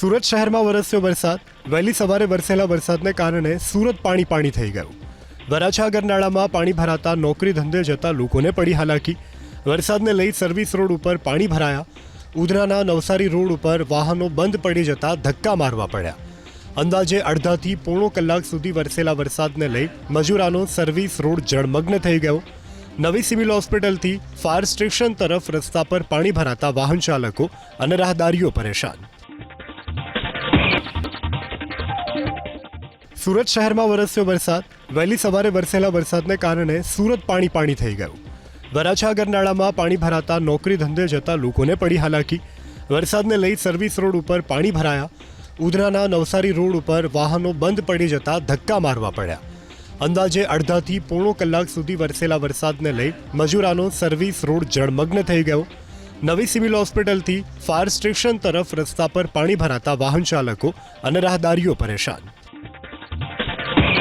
સુરત શહેરમાં વરસ્યો વરસાદ. વહેલી સવારે વરસેલા વરસાદને કારણે સુરત પાણી થઈ ગયું. વરાછા ગરનાળામાં પાણી ભરાતા નોકરી ધંધે જતા લોકોને પડી હાલાકી. વરસાદને લઈ સર્વિસ રોડ ઉપર પાણી ભરાયા. ઉધનાના નવસારી રોડ ઉપર વાહનો બંધ પડી જતા ધક્કા મારવા પડ્યા. અંદાજે અડધાથી પોણો કલાક સુધી વરસેલા વરસાદને લઈ મજૂરાનો સર્વિસ રોડ જળમગ્ન થઈ ગયો. નવી સિવિલ હોસ્પિટલથી ફાયર સ્ટેશન તરફ રસ્તા પર પાણી ભરાતા વાહન ચાલકો અને રાહદારીઓ પરેશાન. સુરત શહેરમાં વરસ્યો વરસાદ. વહેલી સવારે વરસેલા વરસાદને કારણે સુરત પાણી થઈ ગયું. વરાછા ગરનાળામાં પાણી ભરાતા નોકરી ધંધે જતા લોકોને પડી હાલાકી. વરસાદને લઈ સર્વિસ રોડ ઉપર પાણી ભરાયા. ઉધનાના નવસારી રોડ ઉપર વાહનો બંધ પડી જતા ધક્કા મારવા પડ્યા. અંદાજે અડધાથી પોણો કલાક સુધી વરસેલા વરસાદને લઈ મજૂરાનો સર્વિસ રોડ જળમગ્ન થઈ ગયો. નવી સિવિલ હોસ્પિટલથી ફાયર સ્ટેશન તરફ રસ્તા પર પાણી ભરાતા વાહન ચાલકો અને રાહદારીઓ પરેશાન.